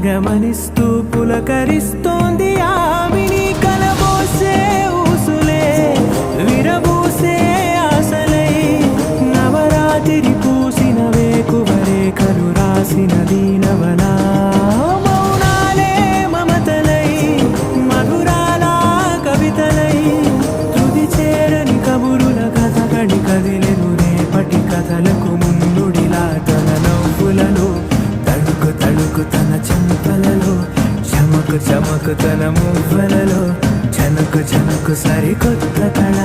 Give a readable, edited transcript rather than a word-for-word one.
గమనిస్తూ పులకరిస్తోంది ఆవిని కలబోసే ఊసులే విరబూసే ఆశలై నవరాత్రి పూసిన వేకువరే కలు రాసిన దీనవనా మౌనాలే మమతలై మధురాల కవితలై తుది చేరని కబురుల కథ కడి కదిలెను రేపటి కథలకు ముందుడిలా తన నవ్వులలో తడుకు తడుకు తన చెంపలలో చమకు చమకు తన మువ్వలలో జనకు జనకు సరికొత్త కళ